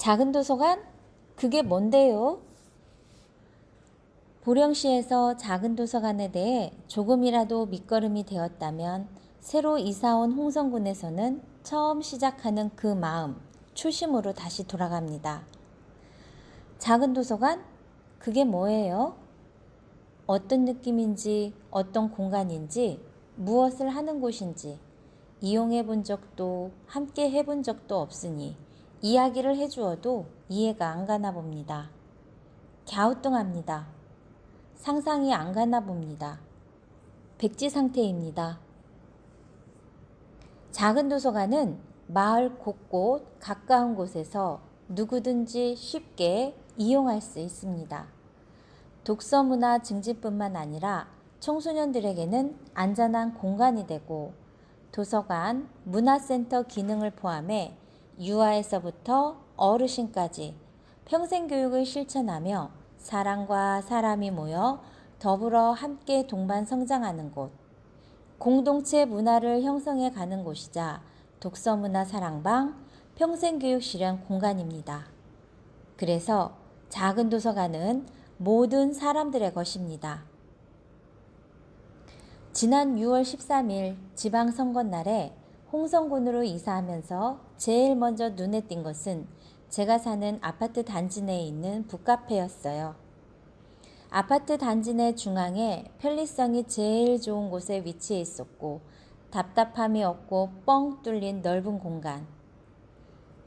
작은 도서관? 그게 뭔데요? 보령시에서 작은 도서관에 대해 조금이라도 밑거름이 되었다면 새로 이사온 홍성군에서는 처음 시작하는 그 마음, 초심으로 다시 돌아갑니다. 작은 도서관? 그게 뭐예요? 어떤 느낌인지, 어떤 공간인지, 무엇을 하는 곳인지 이용해 본 적도 함께 해본 적도 없으니 이야기를 해주어도 이해가 안 가나 봅니다. 갸우뚱합니다. 상상이 안 가나 봅니다. 백지 상태입니다. 작은 도서관은 마을 곳곳 가까운 곳에서 누구든지 쉽게 이용할 수 있습니다. 독서 문화 증진뿐만 아니라 청소년들에게는 안전한 공간이 되고 도서관, 문화센터 기능을 포함해 유아에서부터 어르신까지 평생교육을 실천하며 사람과 사람이 모여 더불어 함께 동반 성장하는 곳, 공동체 문화를 형성해 가는 곳이자 독서문화 사랑방, 평생교육 실현 공간입니다. 그래서 작은 도서관은 모든 사람들의 것입니다. 지난 6월 13일 지방선거날에 홍성군으로 이사하면서 제일 먼저 눈에 띈 것은 제가 사는 아파트 단지 내에 있는 북카페였어요. 아파트 단지 내 중앙에 편리성이 제일 좋은 곳에 위치해 있었고 답답함이 없고 뻥 뚫린 넓은 공간.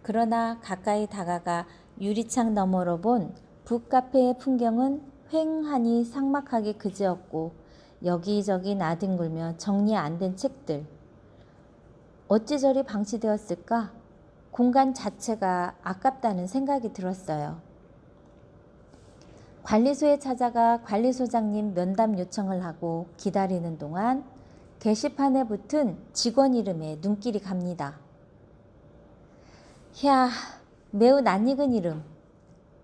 그러나 가까이 다가가 유리창 너머로 본 북카페의 풍경은 휑하니 삭막하게 그지없고 여기저기 나뒹굴며 정리 안 된 책들. 어찌 저리 방치되었을까? 공간 자체가 아깝다는 생각이 들었어요. 관리소에 찾아가 관리소장님 면담 요청을 하고 기다리는 동안 게시판에 붙은 직원 이름에 눈길이 갑니다. 이야, 매우 낯익은 이름.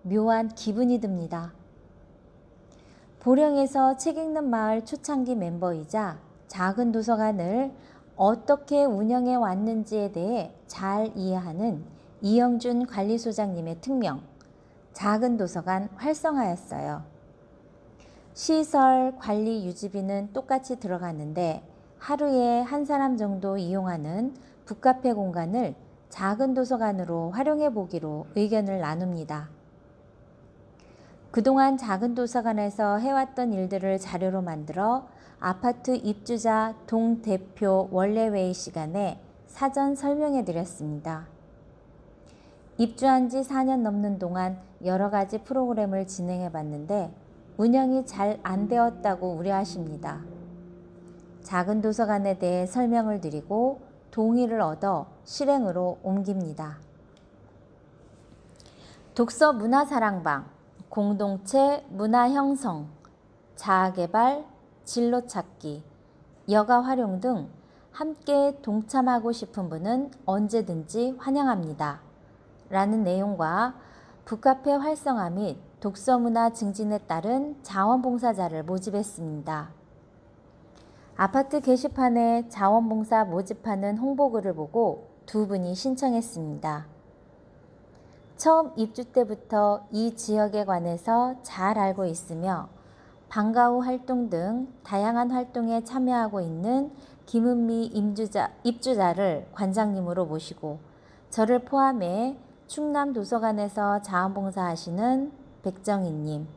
묘한 기분이 듭니다. 보령에서 책 읽는 마을 초창기 멤버이자 작은 도서관을 어떻게 운영해 왔는지에 대해 잘 이해하는 이영준 관리소장님의 특명, 작은 도서관 활성화였어요. 시설, 관리, 유지비는 똑같이 들어가는데 하루에 한 사람 정도 이용하는 북카페 공간을 작은 도서관으로 활용해 보기로 의견을 나눕니다. 그동안 작은 도서관에서 해왔던 일들을 자료로 만들어 아파트 입주자 동대표 원래회의 시간에 사전 설명해 드렸습니다. 입주한 지 4년 넘는 동안 여러 가지 프로그램을 진행해 봤는데 운영이 잘 안 되었다고 우려하십니다. 작은 도서관에 대해 설명을 드리고 동의를 얻어 실행으로 옮깁니다. 독서 문화 사랑방, 공동체 문화 형성, 자아개발, 진로 찾기, 여가 활용 등 함께 동참하고 싶은 분은 언제든지 환영합니다. 라는 내용과 북카페 활성화 및 독서문화 증진에 따른 자원봉사자를 모집했습니다. 아파트 게시판에 자원봉사 모집하는 홍보글을 보고 두 분이 신청했습니다. 처음 입주 때부터 이 지역에 관해서 잘 알고 있으며 방과 후 활동 등 다양한 활동에 참여하고 있는 김은미 입주자를 관장님으로 모시고 저를 포함해 충남도서관에서 자원봉사하시는 백정희님,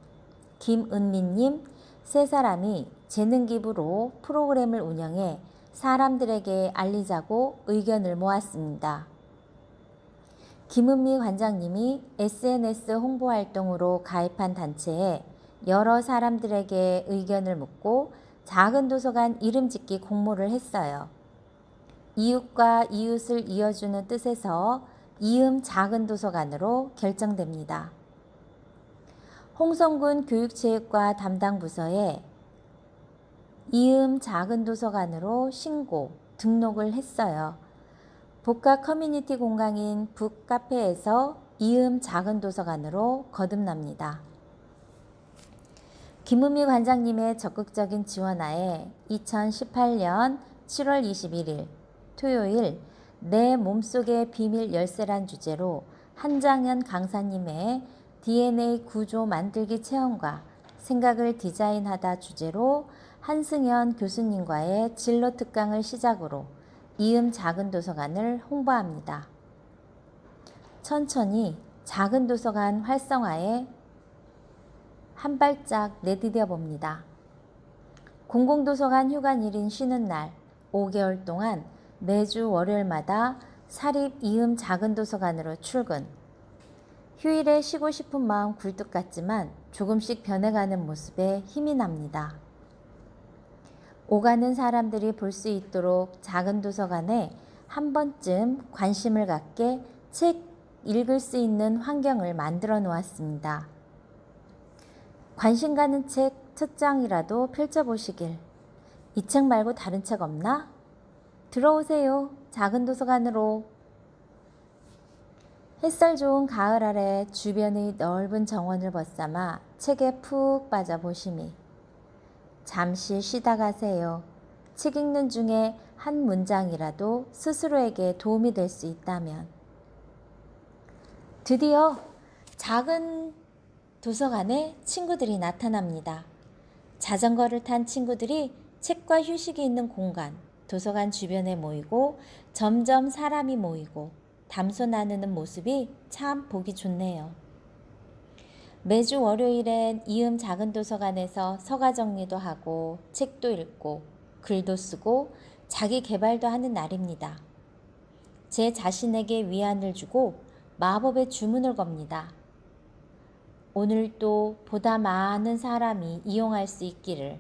김은미님 세 사람이 재능기부로 프로그램을 운영해 사람들에게 알리자고 의견을 모았습니다. 김은미 관장님이 SNS 홍보활동으로 가입한 단체에 여러 사람들에게 의견을 묻고 작은 도서관 이름 짓기 공모를 했어요. 이웃과 이웃을 이어주는 뜻에서 이음 작은 도서관으로 결정됩니다. 홍성군 교육체육과 담당 부서에 이음 작은 도서관으로 신고, 등록을 했어요. 복합 커뮤니티 공간인 북카페에서 이음 작은 도서관으로 거듭납니다. 김은미 관장님의 적극적인 지원하에 2018년 7월 21일 토요일 내 몸속의 비밀 열쇠란 주제로 한장현 강사님의 DNA 구조 만들기 체험과 생각을 디자인하다 주제로 한승현 교수님과의 진로 특강을 시작으로 이음 작은 도서관을 홍보합니다. 천천히 작은 도서관 활성화에 한 발짝 내디뎌 봅니다. 공공도서관 휴관일인 쉬는 날 5개월 동안 매주 월요일마다 사립 이음 작은 도서관으로 출근. 휴일에 쉬고 싶은 마음 굴뚝 같지만 조금씩 변해가는 모습에 힘이 납니다. 오가는 사람들이 볼 수 있도록 작은 도서관에 한 번쯤 관심을 갖게 책 읽을 수 있는 환경을 만들어 놓았습니다. 관심 가는 책 첫 장이라도 펼쳐보시길. 이 책 말고 다른 책 없나? 들어오세요. 작은 도서관으로. 햇살 좋은 가을 아래 주변의 넓은 정원을 벗삼아 책에 푹 빠져 보심이. 잠시 쉬다 가세요. 책 읽는 중에 한 문장이라도 스스로에게 도움이 될 수 있다면. 드디어 작은 도서관에 친구들이 나타납니다. 자전거를 탄 친구들이 책과 휴식이 있는 공간, 도서관 주변에 모이고 점점 사람이 모이고 담소 나누는 모습이 참 보기 좋네요. 매주 월요일엔 이음 작은 도서관에서 서가 정리도 하고 책도 읽고 글도 쓰고 자기 개발도 하는 날입니다. 제 자신에게 위안을 주고 마법의 주문을 겁니다. 오늘도 보다 많은 사람이 이용할 수 있기를.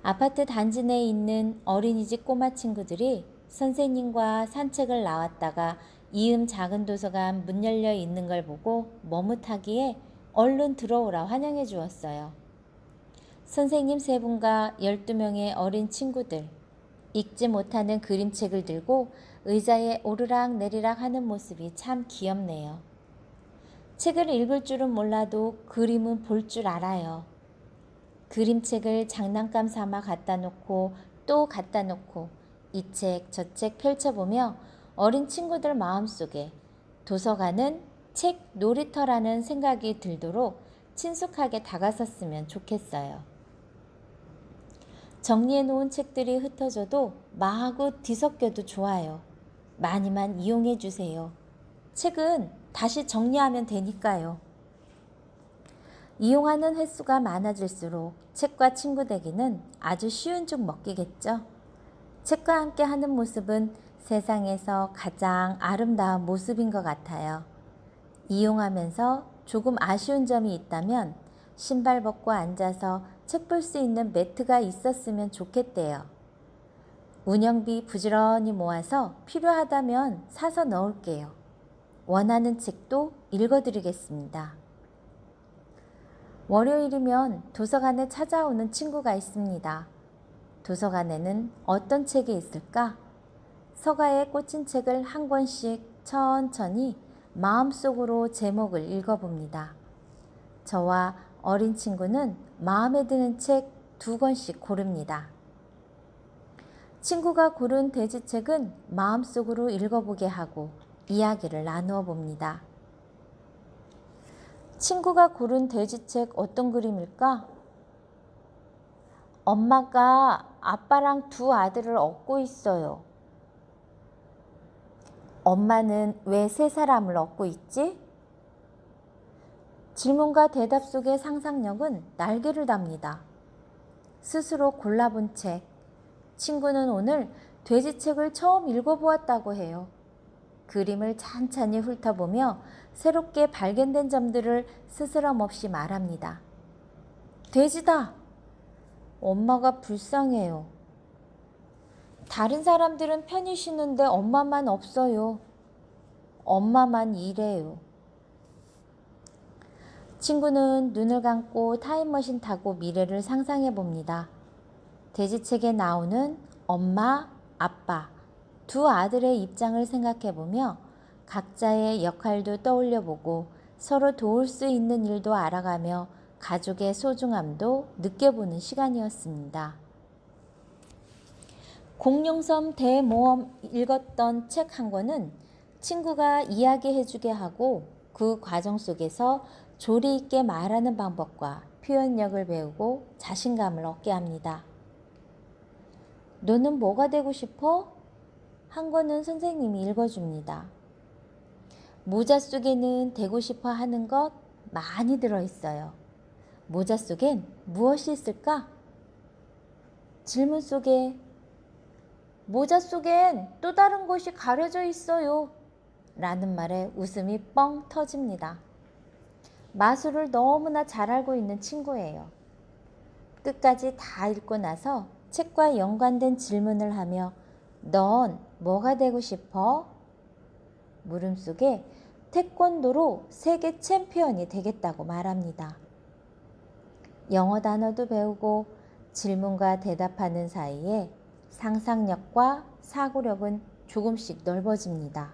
아파트 단지 내에 있는 어린이집 꼬마 친구들이 선생님과 산책을 나왔다가 이음 작은 도서관 문 열려 있는 걸 보고 머뭇하기에 얼른 들어오라 환영해 주었어요. 선생님 3분과 12명의 어린 친구들, 읽지 못하는 그림책을 들고 의자에 오르락 내리락 하는 모습이 참 귀엽네요. 책을 읽을 줄은 몰라도 그림은 볼 줄 알아요. 그림책을 장난감 삼아 갖다 놓고 또 갖다 놓고 이 책 저 책 펼쳐보며 어린 친구들 마음속에 도서관은 책 놀이터라는 생각이 들도록 친숙하게 다가섰으면 좋겠어요. 정리해 놓은 책들이 흩어져도 마구 뒤섞여도 좋아요. 많이만 이용해 주세요. 책은 다시 정리하면 되니까요. 이용하는 횟수가 많아질수록 책과 친구 되기는 아주 쉬운 쭉 먹기겠죠. 책과 함께 하는 모습은 세상에서 가장 아름다운 모습인 것 같아요. 이용하면서 조금 아쉬운 점이 있다면 신발 벗고 앉아서 책 볼 수 있는 매트가 있었으면 좋겠대요. 운영비 부지런히 모아서 필요하다면 사서 넣을게요. 원하는 책도 읽어드리겠습니다. 월요일이면 도서관에 찾아오는 친구가 있습니다. 도서관에는 어떤 책이 있을까? 서가에 꽂힌 책을 한 권씩 천천히 마음속으로 제목을 읽어봅니다. 저와 어린 친구는 마음에 드는 책 2권씩 고릅니다. 친구가 고른 돼지책은 마음속으로 읽어보게 하고 이야기를 나누어 봅니다. 친구가 고른 돼지책 어떤 그림일까? 엄마가 아빠랑 2 아들을 얻고 있어요. 엄마는 왜 3사람을 얻고 있지? 질문과 대답 속의 상상력은 날개를 답니다. 스스로 골라본 책. 친구는 오늘 돼지책을 처음 읽어보았다고 해요. 그림을 찬찬히 훑어보며 새롭게 발견된 점들을 스스럼 없이 말합니다. 돼지다! 엄마가 불쌍해요. 다른 사람들은 편히 쉬는데 엄마만 없어요. 엄마만 일해요. 친구는 눈을 감고 타임머신 타고 미래를 상상해 봅니다. 돼지책에 나오는 엄마, 아빠, 2 아들의 입장을 생각해 보며 각자의 역할도 떠올려 보고 서로 도울 수 있는 일도 알아가며 가족의 소중함도 느껴보는 시간이었습니다. 공룡섬 대모험 읽었던 책 한 권은 친구가 이야기해주게 하고 그 과정 속에서 조리 있게 말하는 방법과 표현력을 배우고 자신감을 얻게 합니다. 너는 뭐가 되고 싶어? 한 권은 선생님이 읽어줍니다. 모자 속에는 되고 싶어 하는 것 많이 들어있어요. 모자 속엔 무엇이 있을까? 질문 속에 모자 속엔 또 다른 것이 가려져 있어요. 라는 말에 웃음이 뻥 터집니다. 마술을 너무나 잘 알고 있는 친구예요. 끝까지 다 읽고 나서 책과 연관된 질문을 하며 넌 뭐가 되고 싶어? 물음 속에 태권도로 세계 챔피언이 되겠다고 말합니다. 영어 단어도 배우고 질문과 대답하는 사이에 상상력과 사고력은 조금씩 넓어집니다.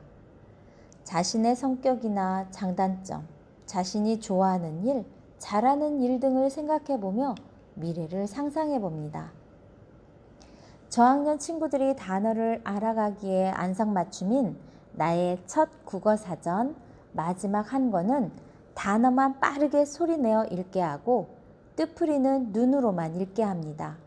자신의 성격이나 장단점, 자신이 좋아하는 일, 잘하는 일 등을 생각해보며 미래를 상상해봅니다. 저학년 친구들이 단어를 알아가기에 안성맞춤인 나의 첫 국어사전 마지막 한 권은 단어만 빠르게 소리내어 읽게 하고 뜻풀이는 눈으로만 읽게 합니다.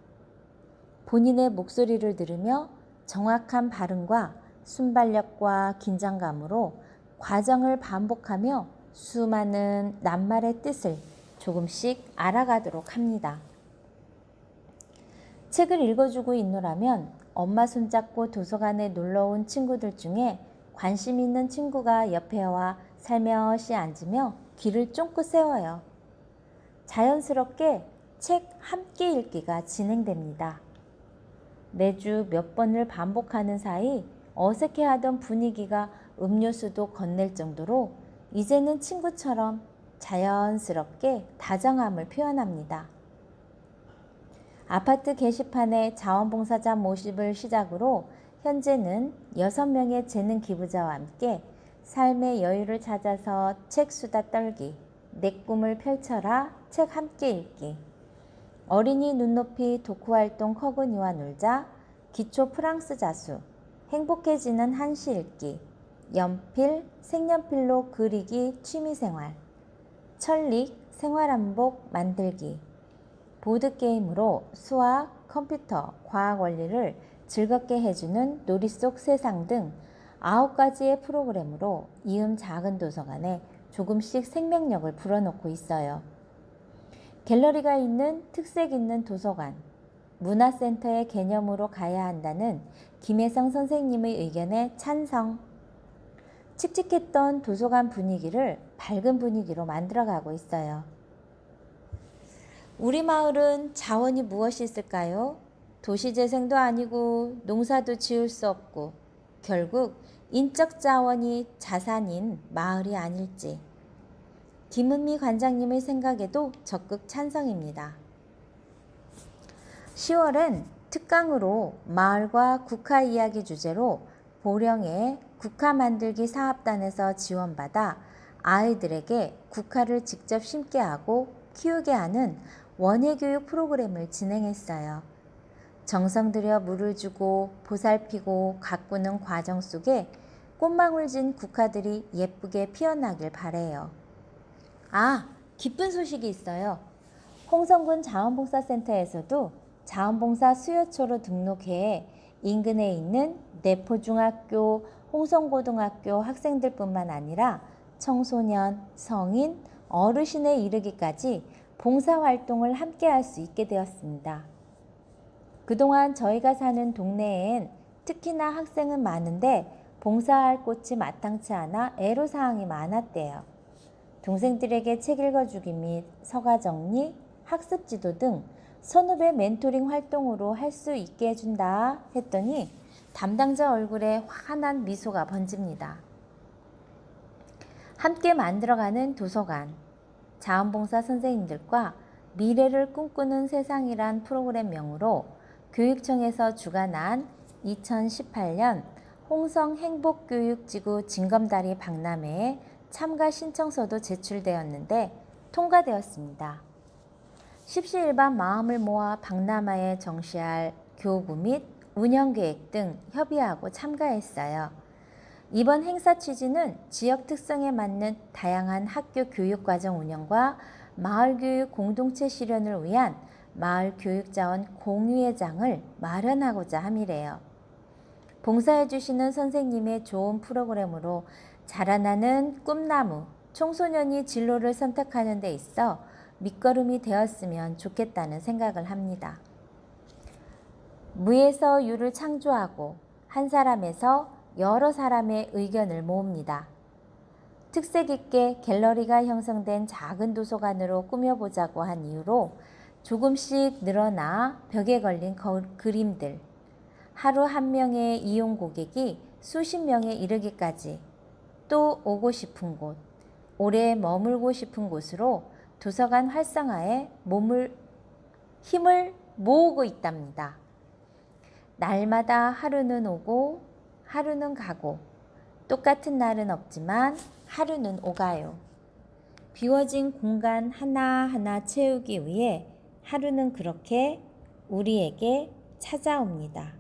본인의 목소리를 들으며 정확한 발음과 순발력과 긴장감으로 과정을 반복하며 수많은 낱말의 뜻을 조금씩 알아가도록 합니다. 책을 읽어주고 있노라면 엄마 손잡고 도서관에 놀러온 친구들 중에 관심 있는 친구가 옆에 와 살며시 앉으며 귀를 쫑긋 세워요. 자연스럽게 책 함께 읽기가 진행됩니다. 매주 몇 번을 반복하는 사이 어색해하던 분위기가 음료수도 건넬 정도로 이제는 친구처럼 자연스럽게 다정함을 표현합니다. 아파트 게시판에 자원봉사자 모집을 시작으로 현재는 6명의 재능 기부자와 함께 삶의 여유를 찾아서 책 수다 떨기, 내 꿈을 펼쳐라 책 함께 읽기, 어린이 눈높이 독후활동 커그니와 놀자, 기초 프랑스 자수, 행복해지는 한시 읽기, 연필, 색연필로 그리기 취미생활, 천릭, 생활한복 만들기, 보드게임으로 수학, 컴퓨터, 과학 원리를 즐겁게 해주는 놀이 속 세상 등 9가지의 프로그램으로 이음 작은 도서관에 조금씩 생명력을 불어넣고 있어요. 갤러리가 있는 특색 있는 도서관, 문화센터의 개념으로 가야 한다는 김혜성 선생님의 의견에 찬성. 칙칙했던 도서관 분위기를 밝은 분위기로 만들어가고 있어요. 우리 마을은 자원이 무엇이 있을까요? 도시재생도 아니고 농사도 지을 수 없고 결국 인적 자원이 자산인 마을이 아닐지. 김은미 관장님의 생각에도 적극 찬성입니다. 10월엔 특강으로 마을과 국화 이야기 주제로 보령의 국화 만들기 사업단에서 지원받아 아이들에게 국화를 직접 심게 하고 키우게 하는 원예교육 프로그램을 진행했어요. 정성 들여 물을 주고 보살피고 가꾸는 과정 속에 꽃망울 진 국화들이 예쁘게 피어나길 바래요. 기쁜 소식이 있어요. 홍성군 자원봉사센터에서도 자원봉사 수요초로 등록해 인근에 있는 내포중학교, 홍성고등학교 학생들뿐만 아니라 청소년, 성인, 어르신에 이르기까지 봉사활동을 함께 할 수 있게 되었습니다. 그동안 저희가 사는 동네엔 특히나 학생은 많은데 봉사할 곳이 마땅치 않아 애로사항이 많았대요. 동생들에게 책 읽어주기 및 서가 정리, 학습 지도 등 선후배 멘토링 활동으로 할 수 있게 해준다 했더니 담당자 얼굴에 환한 미소가 번집니다. 함께 만들어가는 도서관, 자원봉사 선생님들과 미래를 꿈꾸는 세상이란 프로그램명으로 교육청에서 주관한 2018년 홍성행복교육지구 징검다리 박람회에 참가 신청서도 제출되었는데 통과되었습니다. 십시일반 마음을 모아 박람회에 정시할 교구 및 운영계획 등 협의하고 참가했어요. 이번 행사 취지는 지역 특성에 맞는 다양한 학교 교육과정 운영과 마을교육 공동체 실현을 위한 마을교육자원 공유회장을 마련하고자 함이래요. 봉사해 주시는 선생님의 좋은 프로그램으로 자라나는 꿈나무, 청소년이 진로를 선택하는 데 있어 밑거름이 되었으면 좋겠다는 생각을 합니다. 무에서 유를 창조하고 한 사람에서 여러 사람의 의견을 모읍니다. 특색 있게 갤러리가 형성된 작은 도서관으로 꾸며보자고 한 이유로 조금씩 늘어나 벽에 걸린 그림들, 하루 한 명의 이용 고객이 수십 명에 이르기까지 또 오고 싶은 곳, 오래 머물고 싶은 곳으로 도서관 활성화에 힘을 모으고 있답니다. 날마다 하루는 오고 하루는 가고 똑같은 날은 없지만 하루는 오가요. 비워진 공간 하나하나 채우기 위해 하루는 그렇게 우리에게 찾아옵니다.